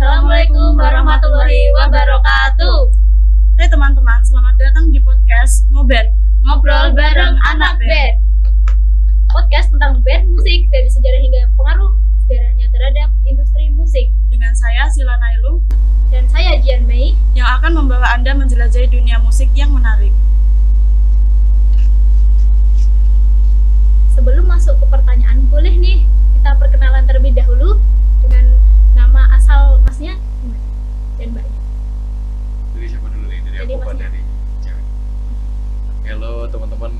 Assalamualaikum warahmatullahi wabarakatuh. Hai teman-teman, selamat datang di podcast Ngobrol bareng anak band. Podcast tentang band musik dari sejarah hingga pengaruh sejarahnya terhadap industri musik. dengan saya Sila Nailu Dan saya Jian Mei. yang akan membawa Anda menjelajahi dunia musik yang menarik. Sebelum masuk ke pertanyaan, boleh nih kita perkenalan terlebih dahulu dengan nama asal masnya gimana? Dan mbaknya. Dari siapa dulu nih? Dari Dari aku apa masnya. dari cewek? Halo teman-teman,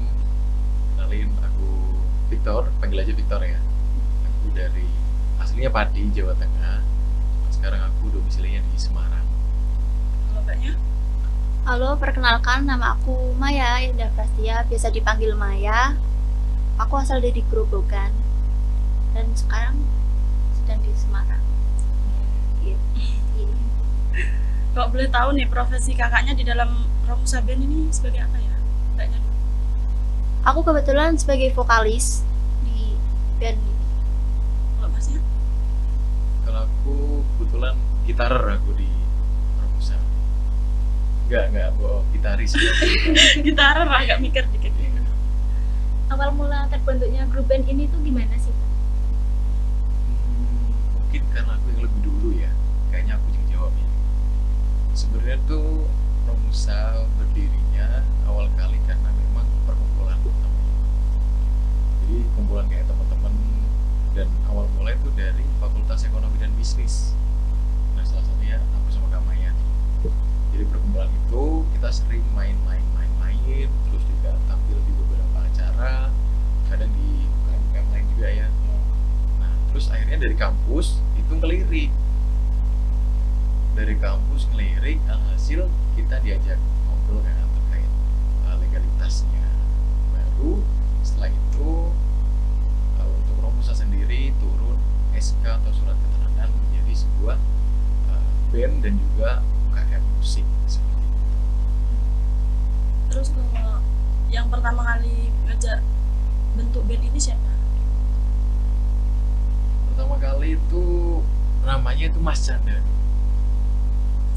kenalin aku Victor, panggil aja Victor ya. Aku dari aslinya Pati, Jawa Tengah. Sekarang aku domisilinya di Semarang. Kalau mbaknya? Halo, perkenalkan nama aku Maya Indah Prastia, biasa dipanggil Maya. Aku asal dari Grobogan dan sekarang sedang di Semarang. Iya. Kalau boleh tahu nih, profesi kakaknya di dalam Romusa Band ini sebagai apa ya? Mbaknya dulu. Aku kebetulan sebagai vokalis di band ini. Kalau masnya? Kalau aku kebetulan gitarer aku di Romusa. Enggak bohong, gitaris. Gitarer, agak mikir dikit. Awal mula terbentuknya grup band ini tuh gimana sih, Pak? Mungkin karena aku yang lebih dulu ya. Kayaknya aku yang jawab ya. Sebenarnya tuh Romusa berdirinya awal kali karena memang perkumpulan namanya. Jadi kumpulan kayak teman-teman, dan awal mulai tuh dari Fakultas Ekonomi dan Bisnis. Nah, salah satunya aku sama Kak Maya nih. Jadi perkumpulan itu kita sering main, terus juga tampil di beberapa acara, kadang di UKM lain juga ya. Nah, terus akhirnya dari kampus itu ngelirik. Alhasil kita diajak ngobrol kan terkait legalitasnya. Baru setelah itu untuk Romusa sendiri turun SK atau surat keterangan menjadi sebuah band dan juga UKM musik seperti itu. Terus kalau yang pertama kali ngajak bentuk band ini siapa? Pertama kali itu namanya itu Mas Chandra.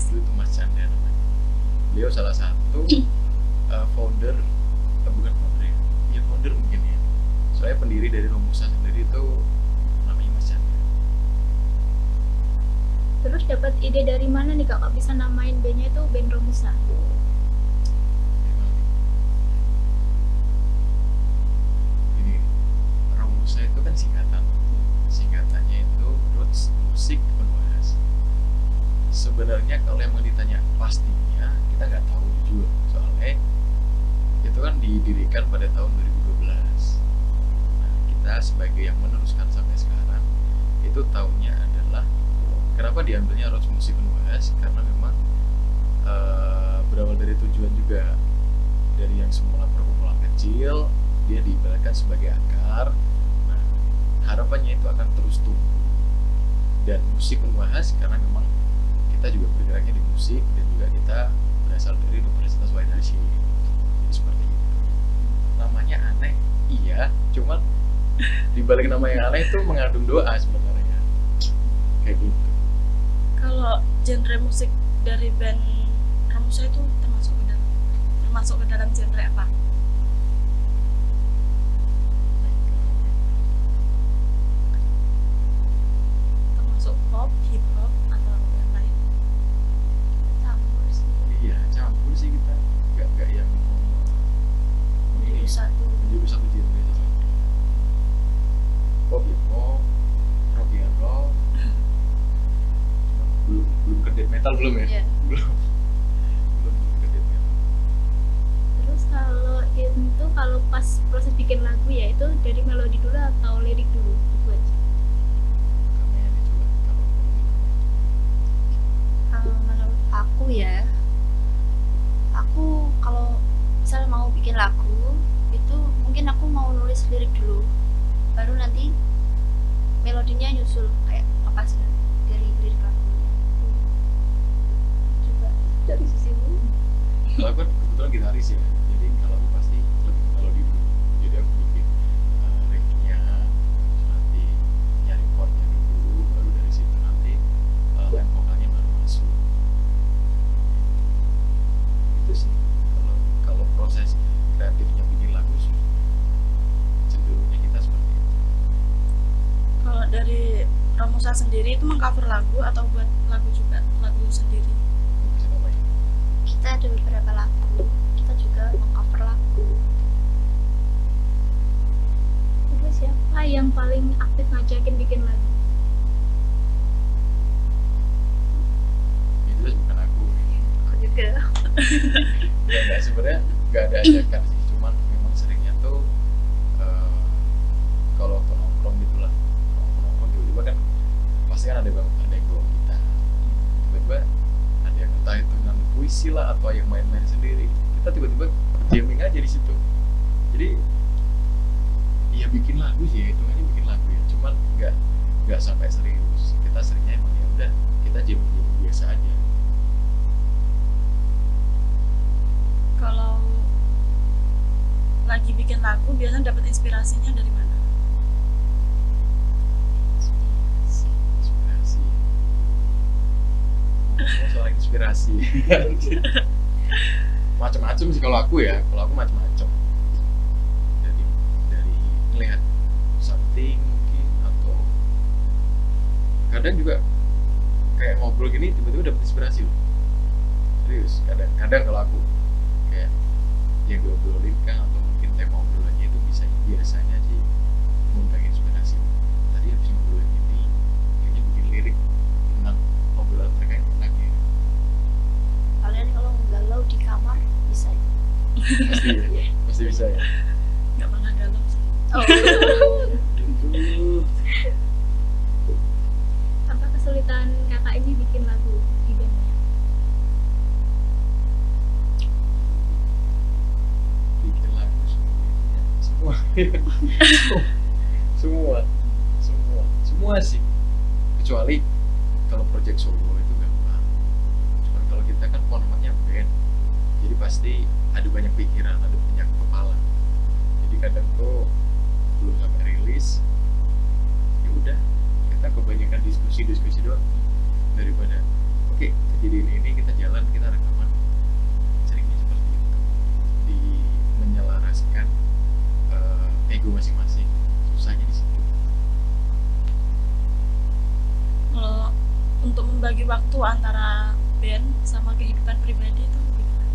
Dulu itu Mas Chandra namanya. Beliau salah satu founder, bukan founder ya, ya founder mungkin ya. Soalnya pendiri dari Romusa sendiri itu namanya Mas Chandra. Terus dapat ide dari mana nih Kak bisa namain bandnya itu band Romusa? Ini Romusa itu kan singkatannya itu Roots Musik Unwas. Sebenarnya kalau emang ditanya pastinya kita nggak tahu jujur, soalnya itu kan didirikan pada tahun 2012. Nah, kita sebagai yang meneruskan sampai sekarang itu tahunya adalah kenapa diambilnya Roots Musik Unwas, karena memang berawal dari tujuan juga, dari yang semula perkumpulan kecil dia diibaratkan sebagai akar. Nah, harapannya itu akan terus tumbuh, dan musik Unwas karena memang kita juga bergeraknya di musik dan juga kita berasal dari Universitas Wahid Hasyim. Jadi seperti itu. Namanya aneh, iya, cuman dibalik nama yang aneh itu mengandung doa sebenarnya. Kayak gitu. Kalau genre musik dari band Romusa itu termasuk ke dalam genre apa? Termasuk pop, hip hop atau yang lain? Campur sih. Iya, campur sih kita. Nggak yang ini Menjadi satu. menjadi satu genre aja. Pop, hip hop, rock and roll. Belum ke death metal belum ya? Iya. Belum ke death metal. Terus kalau pas proses bikin lagu ya itu dari melodi dulu atau lirik dulu dibuat? Kamanya dicoba kalau Menurut aku ya, aku kalau misal mau bikin lagu itu mungkin aku mau nulis lirik dulu, baru nanti melodinya nyusul kayak lepas dari lirik lagunya. Coba dari sisimu. kalau aku kan kebetulan gitaris ya, jadi kalau aku pasti lebih ke melodi dulu. Jadi aku bikin riffnya, terus nanti nyari chordnya dulu, baru dari situ nanti lem vokalnya sendiri itu mengcover lagu atau buat lagu juga, lagu sendiri? Kasih tau lagi. Kita ada beberapa lagu, kita juga mengcover lagu. Itu siapa yang paling aktif ngajakin bikin lagu? Itu bukan aku. Aku juga. Ya nggak, sebenarnya nggak ada ajakan sih, cuman memang seringnya tuh kalau waktu nongkrong gitu lah, nongkrong tiba-tiba kan pasti kan ada yang bawa gitar, tiba-tiba ada yang entah itu nyanyi puisi lah atau yang main-main sendiri, kita tiba-tiba jamming aja di situ. Jadi ya bikin lagu sih, hitungannya bikin lagu ya, cuman nggak sampai serius. Kita seringnya emang ya udah kita jamming biasa aja. Kalau lagi bikin lagu biasanya dapat inspirasinya dari mana? Inspirasi. Ngomong soal inspirasi. Macam-macam sih kalau aku ya, kalau aku macam-macam. Dari melihat something mungkin, atau kadang juga kayak ngobrol gini tiba-tiba dapet inspirasi loh. Serius, kadang kalau aku kayak yang diobrolin kan, atau mungkin tema obrolannya itu biasanya sih ngundang inspirasi. Tadi habis ngobrolin ini kayaknya bikin lirik tentang obrolan mereka yang enak ya. Kalian kalau galau di kamar bisa ya? Pasti bisa ya. Nggak pernah galau sih. Oh. Itu Apa kesulitan kakak ini bikin lagu di bandnya? bikin lagu semua sih, kecuali kalau project solo itu gampang. Cuman kalau kita kan formatnya band, jadi pasti ada banyak pikiran, ada banyak kepala, jadi kadang tuh belum sampai rilis ya udah kita kebanyakan diskusi doang, daripada oke, kejadian ini kita jalan, kita rekaman. Seringnya seperti itu, di menyelaraskan ego masing-masing, susahnya di situ. Kalau untuk membagi waktu antara band sama kehidupan pribadi itu gimana?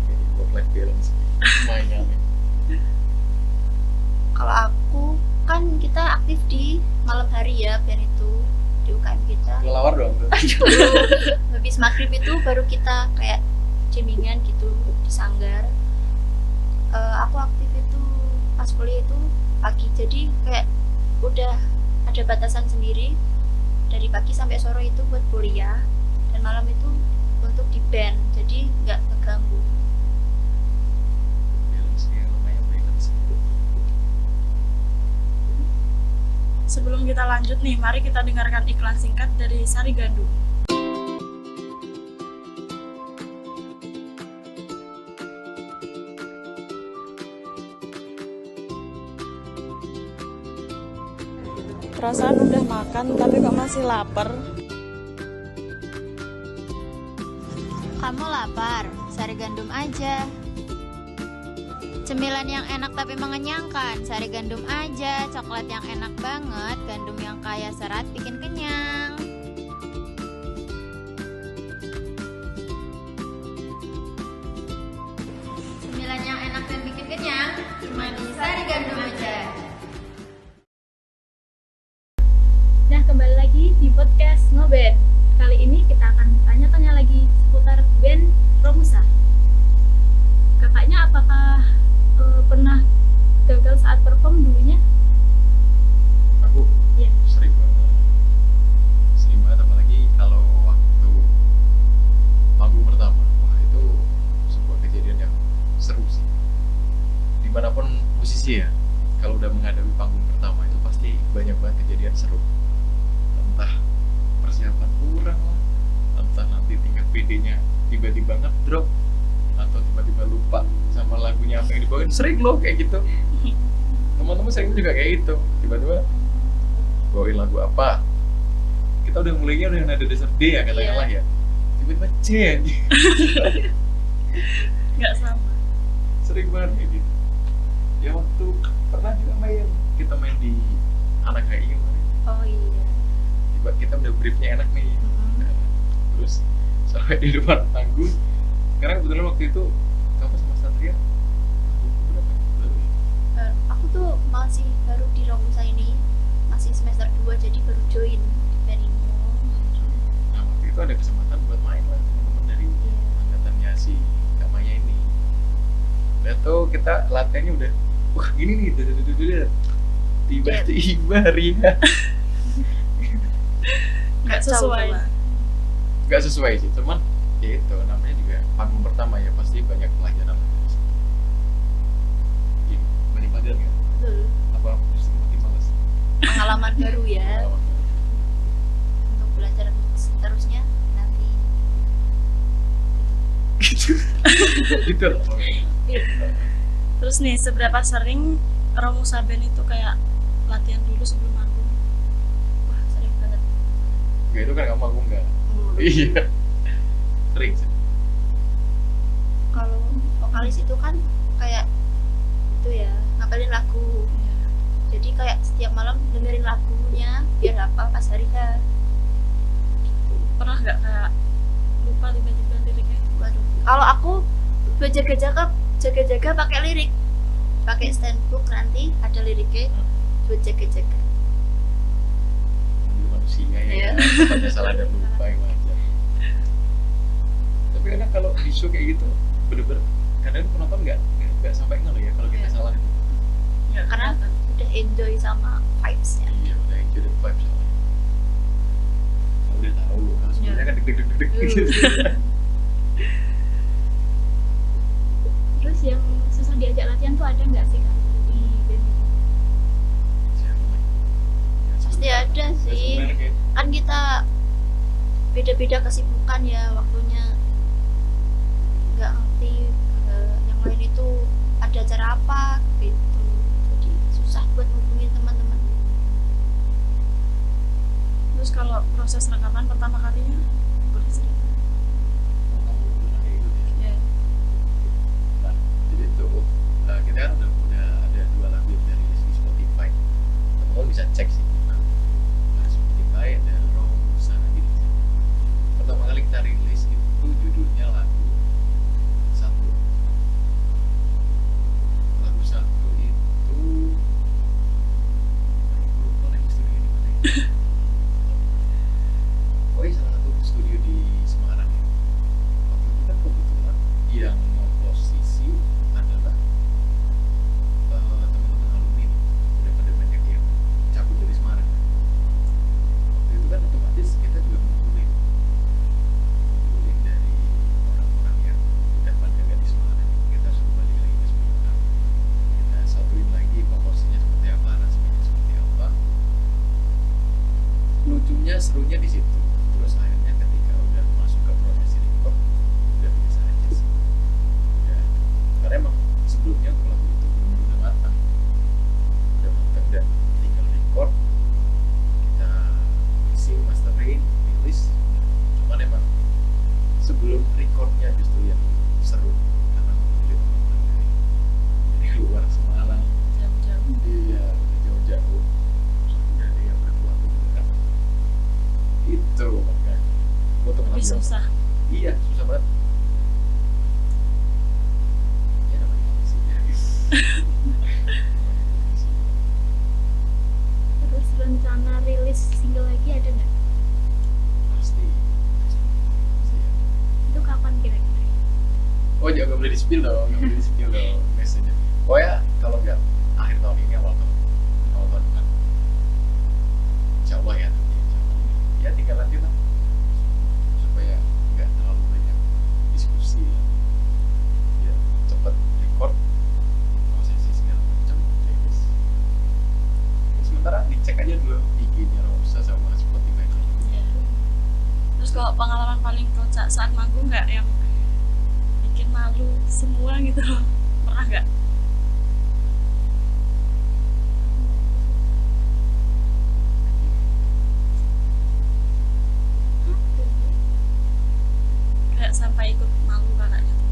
Jadi work life balance lumayan ya. Kalau aku kan kita aktif di malam hari ya, band itu di UKM kita. Kelelawar dong tuh. Habis maghrib itu baru kita kayak jammingan gitu di sanggar. Aku aktif itu pas kuliah itu pagi, jadi kayak udah ada batasan sendiri, dari pagi sampai sore itu buat kuliah, dan malam itu untuk di band, jadi nggak keganggu. Balance ya, lumayan balance. Sebelum kita lanjut nih, mari kita dengarkan iklan singkat dari Sari Gandum. Perasaan udah makan tapi kok masih lapar. Kamu lapar? Sari gandum aja. Cemilan yang enak tapi mengenyangkan, sari gandum aja. Coklat yang enak banget, gandum yang kaya serat bikin kenyang. Cemilan yang enak dan bikin kenyang, cuma di sari gandum aja. Nah, kembali lagi di podcast Ngoband. Kali ini kita akan tanya-tanya lagi seputar band Romusa. Kakaknya apakah pernah gagal saat perform dulunya? Aku Iya. sering banget, apalagi kalau waktu manggung pertama. Wah, itu sebuah kejadian yang seru sih. Dimanapun musisi ya, kalau udah menghadapi panggung pertama itu pasti banyak banget kejadian seru. Entah persiapan kurang lah, entah nanti tingkat PD-nya tiba-tiba ngedrop, atau tiba-tiba lupa sama lagunya apa yang dibawain. Sering loh kayak gitu. Teman-teman sering juga kayak gitu, tiba-tiba bawain lagu apa, kita udah mulainya udah nada dasar D ya katakanlah ya, tiba-tiba C aja. Nggak sama. Sering banget kayak gitu. Ya waktu pernah juga kita main di anak HI kemarin. Oh iya. kita udah briefnya enak nih. Nah, terus sampai di depan panggung. Karena kebetulan waktu itu kamu sama Satria panggung berapa? Baru ya? Aku tuh masih baru di Romusa ini, masih semester 2 jadi baru join di band ini. Nah waktu itu ada kesempatan buat main lah teman-teman dari angkatannya si Kak Maya ini. Udah tuh kita latihannya udah, wah gini nih, tiba-tiba Ria Nggak sesuai. nggak sesuai sih, cuman ya itu namanya juga panggung pertama ya, pasti banyak pelajaran. Iya, banyak pelajaran nggak? Betul. Apa justru makin males? Pengalaman baru ya. Untuk belajar seterusnya nanti. Gitu loh pokoknya. Terus nih, seberapa sering Romusa Band itu kayak latihan dulu sebelum manggung? Wah, sering banget. Gak itu kan kamu manggung nggak? Iya, sering sih. Kalau vokalis itu kan kayak itu ya, ngapalin lagu. Jadi kayak setiap malam dengerin lagunya biar hafal pas hari H. Pernah nggak kayak lupa tiba-tiba liriknya? Waduh. Kalau aku jaga-jaga pakai lirik, pakai standbook nanti ada liriknya buat jaga-jaga. Jadi manusia ya, Iya. banyak salah dan lupa yang wajar. Tapi kadang kalau di show kayak gitu, bener-bener kadang penonton nggak sampai nggak ya kalau kita Iya. salah itu. Nggak Karena kelihatan. udah enjoy sama vibes-nya. Iya, udah enjoy the vibe soalnya. Nah, udah tahu kalau sebenarnya Iya. kan deg-deg gitu. Terus yang susah diajak latihan tuh ada nggak sih Kak di band itu? Siapa lagi? Ya, Pasti sebenarnya- ada ya, sih. sebenarnya kayak- Kan kita beda-beda kesibukan ya waktunya, nggak ngerti yang lain itu ada acara apa gitu, jadi susah buat hubungin teman-teman. Terus kalau proses rekaman pertama kalinya boleh cerita? Oh, kamu pernah kayak gitu ya? Ya. Nah, jadi tuh kita kan udah ada 2 lagu yang dari di Spotify. Teman-teman bisa cek sih. Nah, Spotify ada Romusa gitu. Pertama kali kita rilis itu judulnya lagu 1. Lagu 1 itu aku lupa lagi studio di mana ya. Oh iya, salah satu studio di Semarang ya. Waktu itu kan kebetulan yang komposisi adalah teman-teman alumni nih. Udah pada banyak yang cabut dari Semarang. Waktu itu kan otomatis kita juga ngumpulin dari orang-orang yang udah pada nggak di Semarang. Kita suruh balik lagi ke Semarang. Kita satuin lagi komposisinya seperti apa, aransemennya seperti apa. Lucunya, serunya di situ. Terus akhirnya ketika udah masuk ke proses record, udah biasa aja sih. Udah, karena emang sebelumnya lagu itu benar-benar udah matang, dan tinggal record, kita mixing, mastering, rilis. Cuman emang sebelum recordnya justru yang seru, karena memilih teman-teman dari luar Semarang. Jauh-jauh. Iya, udah jauh-jauh. Terus udah ada yang berkeluarga juga kan. Itu makanya. Gua tuh Lebih ngambil- susah. Iya, susah banget. Ya namanya sih ya. Terus rencana rilis single lagi ada nggak? Pasti. Pasti ya. Itu kapan kira-kira? Oh, jangan nggak boleh di spill dong, nggak boleh di spill dong message-nya. Oh ya, kalau nggak akhir tahun ini awal tahun depan. Insya Allah ya nanti. Insya Allah. Ya tinggal nanti lah, supaya nggak terlalu banyak diskusi ya. Ya cepet record, prosesi segala macam, rilis. Sementara dicek aja dulu IG-nya Romusa sama Spotify-nya. Ya. Terus kalau pengalaman paling kocak saat manggung nggak yang bikin malu semua gitu loh? Pernah nggak? Kayak sampai ikut malu kakaknya tuh.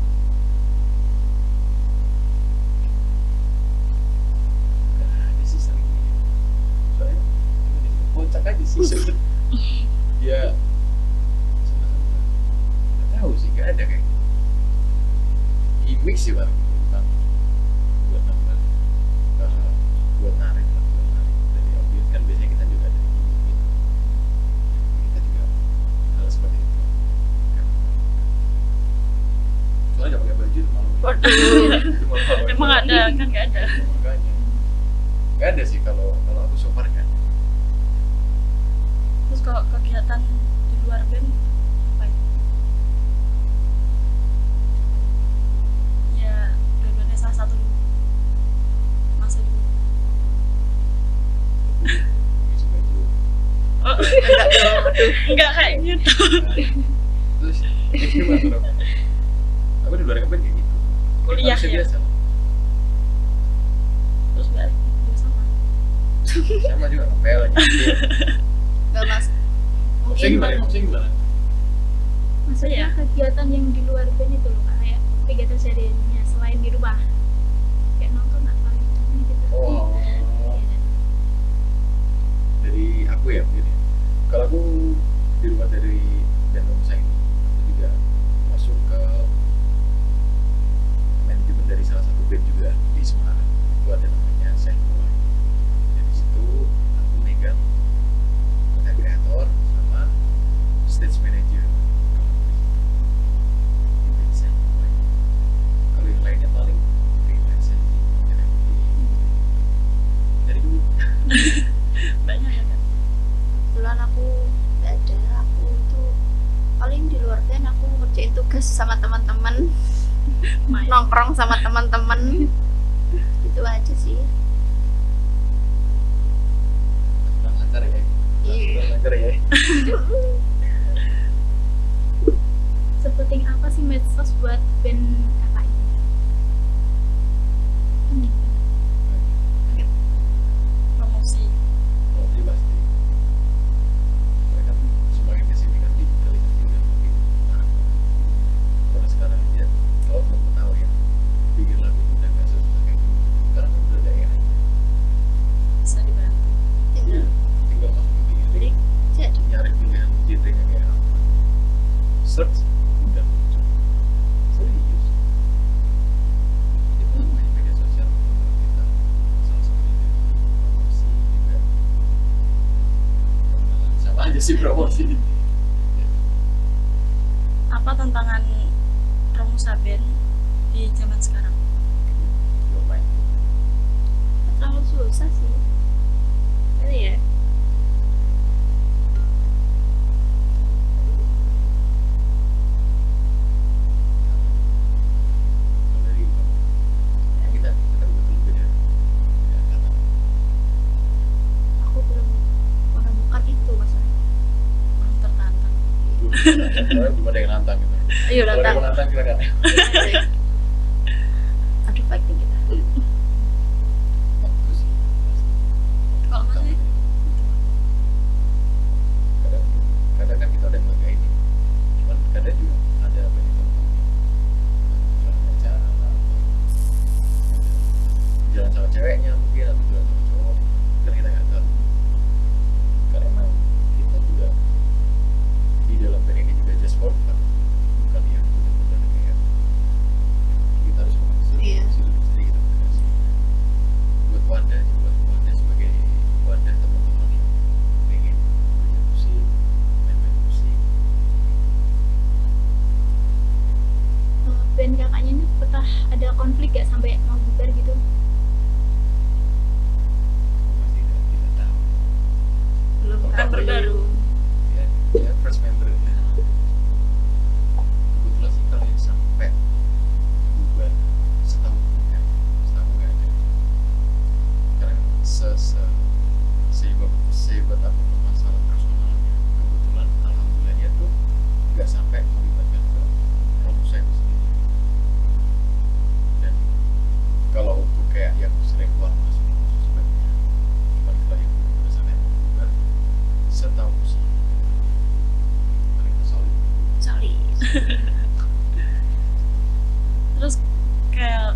Gak ada sih seringnya. Soalnya emang itu kocak aja sih sebenarnya. sih paling bukan buat nambah buat narik lah, buat narik dari audiens kan biasanya kita juga dari gimmick gitu, kita juga hal seperti itu kan. Soalnya nggak pakai baju tuh malu. Waduh. Itu malu. Emang ada kan? Nggak ada. Makanya nggak ada sih kalau aku so far kan. Terus kalau kegiatan di luar band apa itu? Ya dua-duanya salah satu masa dulu. Ngisi baju. Oh, enggak kayak gitu. Terus gimana dong? Aku di luar ngeband kayak gitu. Kuliah Harusnya ya? biasa. Terus balik ya sama. Sama juga ngepel gitu. Nggak mas, Maksudnya gimana? Maksudnya gimana? Maksudnya Iya. kegiatan yang di luar band itu loh, kayak kegiatan sehariannya selain di rumah, kayak nonton apa gitu. Oh, Iya. dari aku ya mungkin ya. Kalau aku di rumah dari band Romusa ini, aku juga masuk ke manajemen dari salah satu band juga di Semarang. Itu ada namanya Senkola. Dari situ aku megang content creator sama stage manager. Di band Senkola. Kalau yang lainnya paling freelance aja sih, dari dulu. Banyak ya kan? kebetulan aku nggak ada. Aku tuh paling di luar band aku ngerjain tugas sama teman-teman, Main. nongkrong sama teman-teman, gitu aja sih. Kurang lancar ya. Iya. Kurang lancar ya. Sepenting apa sih medsos buat band kakak ini? Penting. Promosi. Oh, jadi pasti. Mereka semakin kesini kan digitalisasi juga makin marak. Karena sekarang aja kalau teman tahu ya, bikin lagu itu udah nggak susah kayak dulu. Sekarang kan udah ada AI. Bisa dibantu. Tinggal Tinggal masukin di lirik, jadi nyari pilihan genre-nya kayak apa. Search udah muncul. Serius. Itu namanya media sosial menurut kita salah satunya dari promosi juga. Sama aja sih promosi. Apa tantangan Romusa band di zaman sekarang? Belum main. terlalu susah sih. Ini ya. Kalau dari kita betul beda angkatan. Aku belum menemukan itu masalahnya. Belum tertantang. Belum ada yang nantang gitu. Ayo Kalau ada datang. yang nantang silakan. Aduh fighting kita. Waktu sih. Kalau Mas Wi? Kadang kadang kan kita udah ngerjain ini. Cuman kadang juga ada banyak contoh. Jalan acara lah, atau jalan sama ceweknya mungkin atau jalan sama cowok. Kan kita nggak tahu. Karena emang kita juga di dalam band ini juga just for fun, bukan yang benar-benar kayak kita harus menghasilkan Iya. istri kita berhasil. Buat Wanda sebagai Wanda teman-teman yang pengen belajar musik, main-main musik. Band kakaknya ini pernah ada konflik gak sampai mau bubar gitu? Aku pasti tidak tahu. Belum Kan tahu. baru. Ya first member ya. Kebetulan sih kalau yang sampai bubar setahu enggak ada. Karena sehebat apapun masalah personalnya, kebetulan alhamdulillahnya tuh nggak sampai melibatkan ke Romusa itu sendiri. Dan kalau untuk kayak yang sering keluar masuk sebenarnya cuma kita yang benar sampai mau bubar setahu sih mereka solid. Sorry. Terus kayak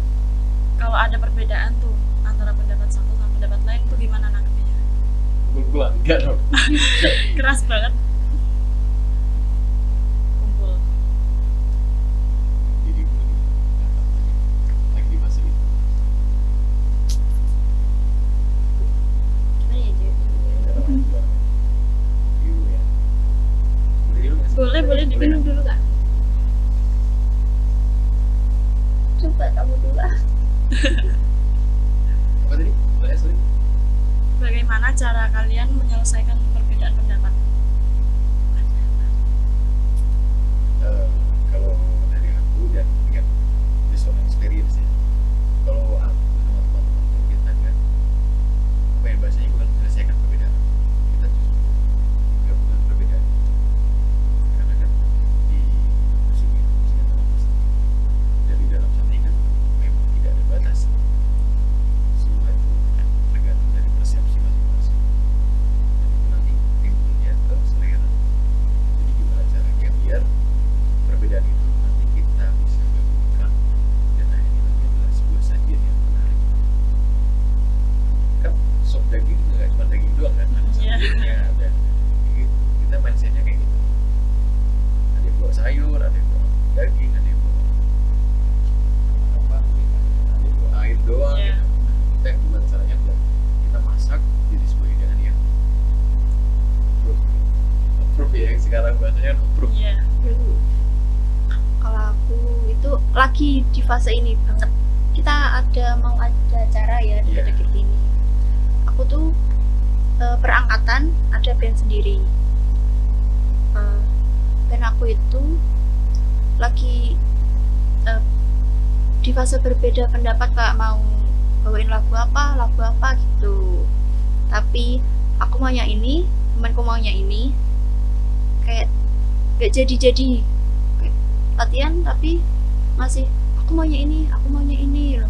kalau ada perbedaan tuh antara pendapat satu sama pendapat lain tuh gimana nangkepnya? Pukul-pukulan enggak dong. Keras banget. Kumpul. Dirimu nih Boleh Minum diminum. dulu Kak. Coba kamu dulu. Apa tadi? Sorry. Bagaimana cara kalian menyelesaikan perbedaan pendapat? Kalau dari aku dan yang based on experience ya, kalau aku sama teman-teman tuh kita nggak apa ya bahasanya bukan menyelesaikan perbedaan, kita justru menggabungkan perbedaan, karena kan di musik kan termasuk seni, dan di dalam seni kan memang tidak ada batas, semua itu tergantung dari persepsi masing-masing, dan itu nanti timbulnya ke selera. Jadi gimana caranya biar perbedaan itu nanti kita bisa gabungkan dan akhirnya nanti adalah sebuah sajian yang menarik. Kan sop daging nggak cuma daging doang kan, ada Iya. sayurnya, ada kayak gitu. Kita mindsetnya kayak gitu. Ada yang bawa sayur, ada yang bawa daging, ada yang bawa apa? Ada yang bawa air doang. Iya. Gitu. Nah, kita yang gimana caranya biar kita masak jadi sebuah hidangan yang approve ya, yang sekarang bahasanya approve. Iya. Kalau aku itu lagi di fase ini banget. Kita mau ada acara ya di Iya. deket ini. Aku tuh perangkatan ada band sendiri. Band aku itu lagi di fase berbeda pendapat Kak, mau bawain lagu apa gitu. Tapi aku maunya ini, temanku maunya ini. Kayak gak jadi latihan tapi masih aku maunya ini loh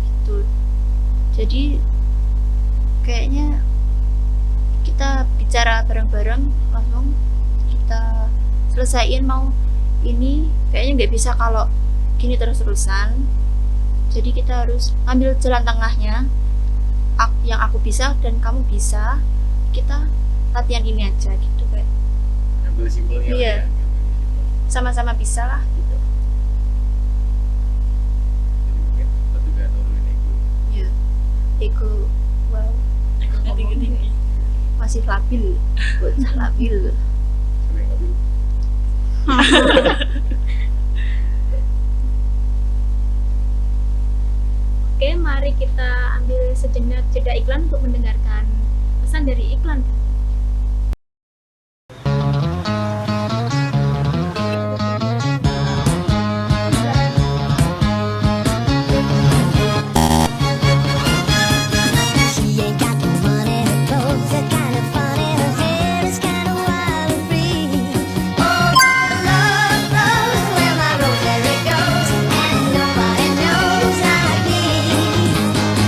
gitu. Jadi kayaknya kita bicara bareng-bareng langsung kita selesaiin mau ini, kayaknya nggak bisa kalau gini terus-terusan. Jadi kita harus ambil jalan tengahnya, yang aku bisa dan kamu bisa, kita latihan ini aja gitu kayak Ambil simpelnya Iya. lah ya, ambil simpel. sama-sama bisa lah gitu. Jadi mungkin batu gak nurunin ego. Ya, ego wow Egonya tinggi-tinggi. masih labil, bocah labil. Siapa yang ngambil? Oke, mari kita ambil sejenak jeda iklan untuk mendengarkan pesan dari iklan. She ain't got no money, her clothes are kind of funny, her hair is kind of wild and free. Oh, love knows where my rosemary goes, and nobody knows like me.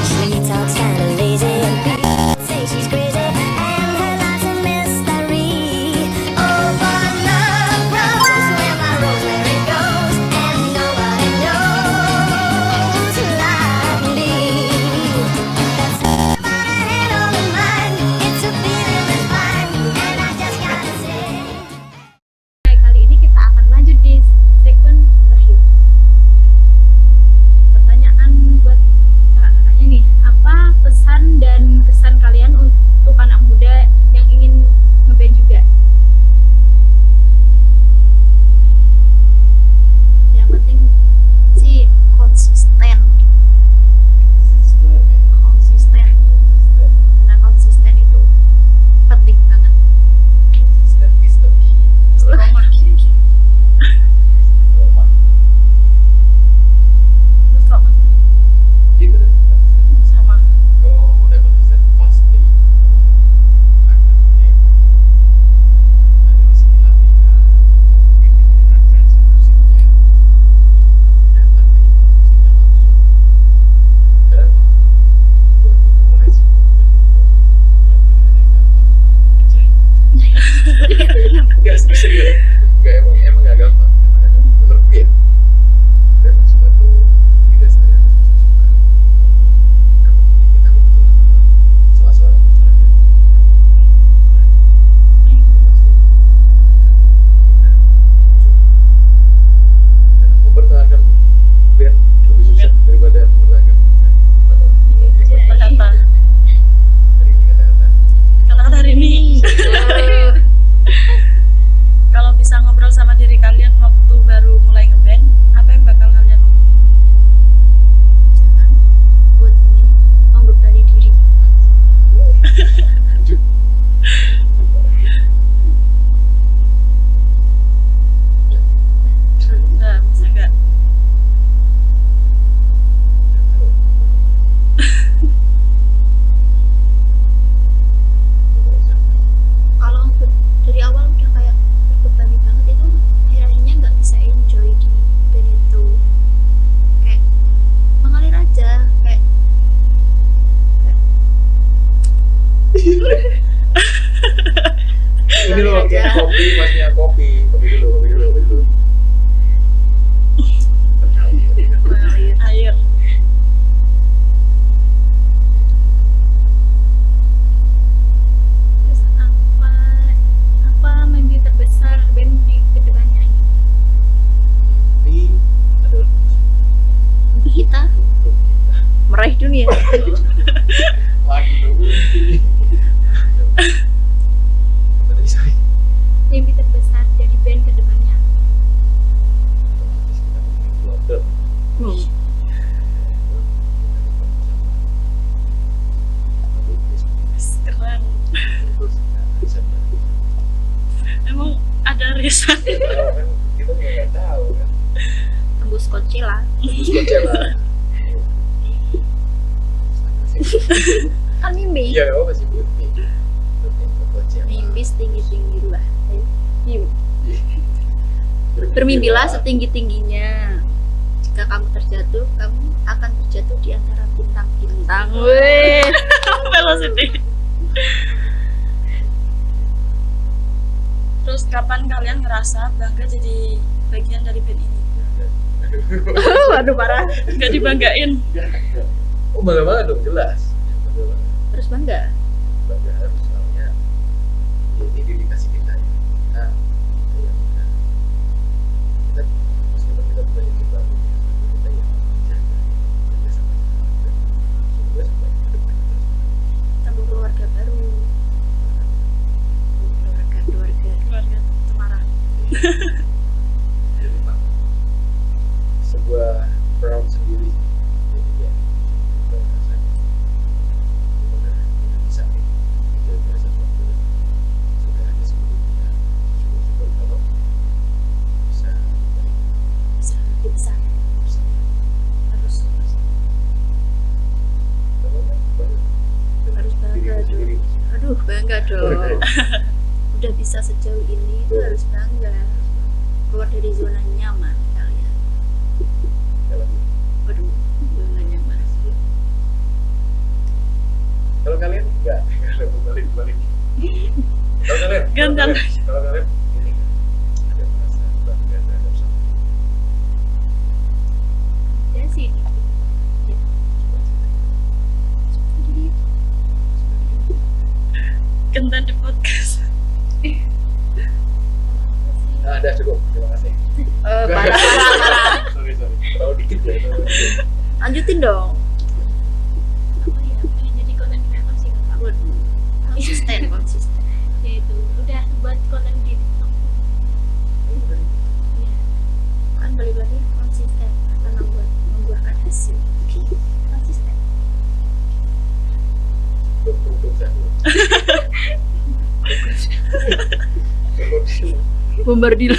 She talks kind of lazy, and people say she's crazy, and her life's a mystery. Oh, but love knows where my rosemary goes, and nobody knows like me. Nah, kali ini kita akan lanjut di segmen terakhir. Pertanyaan buat kakak-kakaknya nih, apa pesan dan kesan kalian untuk anak muda yang ingin ngeband juga? Yang penting sih konsisten. Karena konsisten itu penting banget. Consistent is the key. Istiqomah. Istiqomah. Terus kok Mas? Gitu deh. Sama. Kalau udah konsisten pasti akan ada di segi latihan, mungkin dari referensi musiknya, datang lagi ke musiknya langsung. Karena buat memulai sebuah band itu bukan hal yang gampang. Gak serius. Gak emang gak gampang. Emang gak gampang. Menurut gue ya. Dan semua itu didasari atas rasa suka. Kebetulan kita kebetulan sama salah seorang kebetulan yang dan mempertahankan band lebih susah daripada mempertahankan Kata-kata. dari ini kata-kata. Kata-kata hari ini. Kalau bisa kopi dulu, kopi dulu. Mengalir. Air. Terus apa mimpi terbesar band di kedepannya ini? Ini adalah Mimpi kita untuk kita. meraih dunia. Lagi dulu. Apa tadi, sorry? Mimpi terbesar dari band kedepannya. Otomatis kita ngomongin keluarga. Keren. Emang ada riset. Kita nggak tahu kan. Tembus Coachella. Terus Coachella. Kan mimpi. Iya, apa sih mimpi? Mimpi ke Coachella. Mimpi setinggi-tinggi lah. Bermimpilah setinggi-tingginya. Jika kamu terjatuh, kamu akan terjatuh di antara bintang-bintang. Weh. Velocity. Terus kapan kalian ngerasa bangga jadi bagian dari band ini? Waduh parah. Gak dibanggain. Oh, bangga banget dong, jelas. Bangga banget. Terus bangga. Bangga harus, soalnya ya, ini dedikasi kita ya. Kita yang kita meskipun kita bukan yang baru ya, tapi kita yang menjaga kerja sama dan semoga sampai ke depan terus. Tabung keluarga baru. Keluarga. Keluarga Cemara. Jadi memang sebuah ground sendiri. Jadi ya kita merasa kita udah bisa nih menjaga sesuatu dan sudah ada sebelumnya, syukur-syukur kalau bisa balik Bisa lebih besar. bersama. Harus Kalau nggak, baru dengan Harus bangga dirimu dong. sendiri masih. Aduh bangga dong. Bangga. Udah bisa sejauh ini itu harus bangga. Keluar dari zona nyaman kalian. Kalau Waduh, zona nyaman. kalau kalian nggak ada balik. Kalau kalian Gantian. kalau kalian ini ada merasa bangga terhadap satu Ya sih. coba ceritain. Jadi Kentan di podcast. Nah, ada cukup. Terima kasih. Parah. Sorry. Terlalu dikit ya. terlalu dikit. Lanjutin dong. apa ya? Pengen jadi konten kreator sih Kak. Waduh, konsisten. Yaitu udah buat konten di TikTok. Iya. Kan balik lagi konsisten akan membuahkan hasil. Konsisten. Belum saya belum. Bombardilo.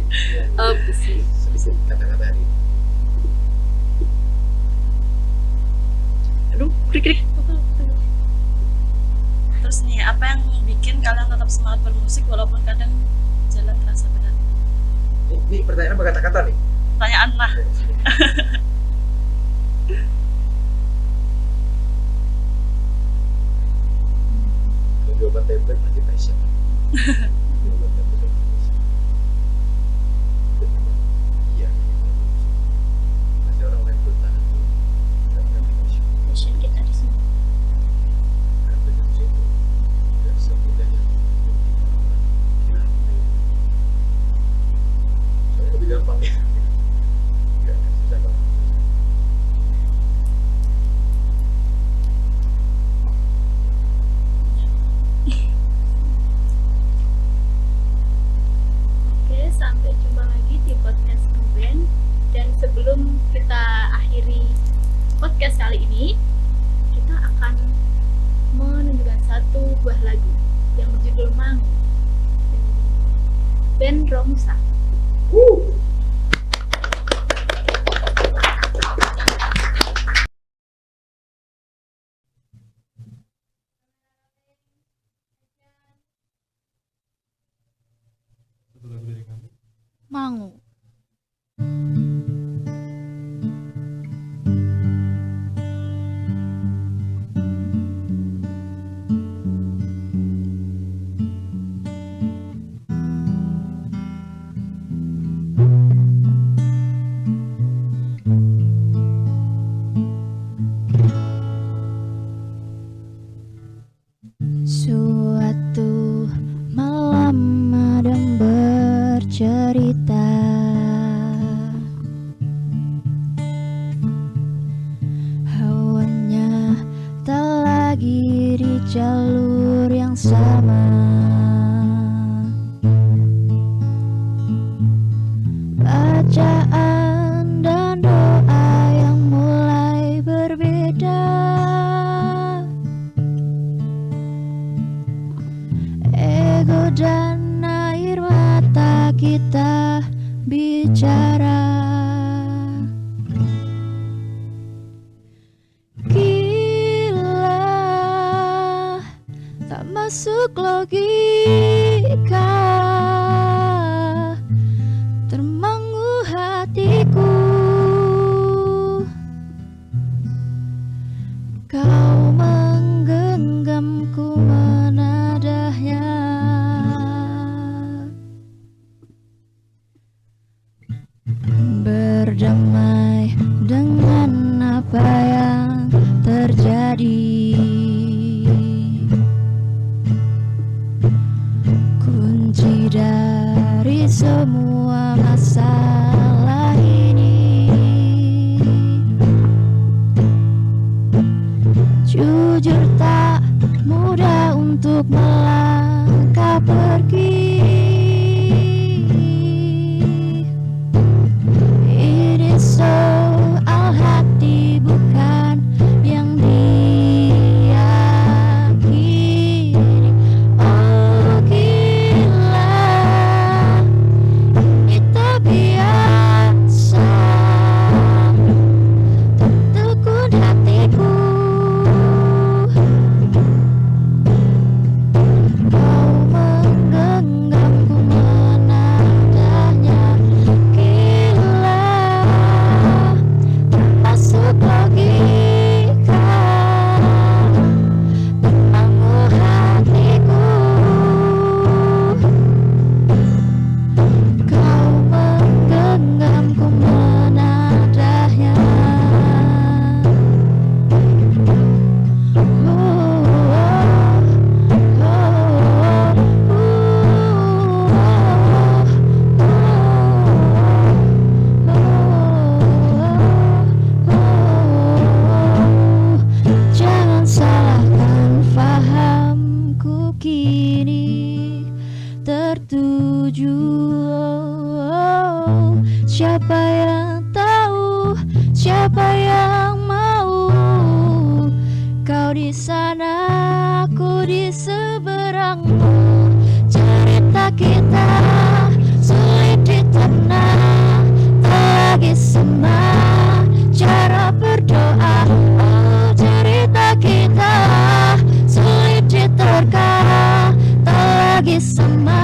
Iya. Apa sih? Sedikit kata-kata hari ini. Aduh, krik. Terus nih, apa yang bikin kalian tetap semangat bermusik walaupun kadang jalan terasa berat? Ini pertanyaan apa kata-kata nih? Pertanyaan lah. Kalau jawaban template masih passion. Jawaban template masih passion. Dan memang iya. Pasti orang lain bertahan tuh karena passion. Passion kita di sini. Karena belajar musik itu tidak semudah yang mungkin orang-orang kira. Soalnya lebih gampang ya. Enggak, susah banget. Oke, sampai jumpa lagi di podcast Ngeband. Dan sebelum kita akhiri podcast kali ini, kita akan menunjukkan satu buah lagu yang berjudul Mangu. Band Romusa. Mangu. dan air mata kita bicara. Gila, tak masuk logika, termangu hatiku. Kau menggenggamku menadahnya. Berdamai dengan apa yang terjadi, kunci dari semua masalah ini. Jujur tak mudah untuk melangkah pergi. Ini soal hati bukan yang diyakini. Oh gila, ini tak biasa, tertegun hatiku. Kau menggenggamku menadahnya. Gila, tak masuk logika, termangu hatiku. Kau menggenggamku menadahnya. Jangan salahkan fahamku kini tertuju. Siapa yang tahu, siapa yang mau? Kau di sana, aku di seberangmu. Cerita kita sulit diterna, tak lagi sama cara berdoa. Oh, cerita kita sulit diterka, tak lagi sama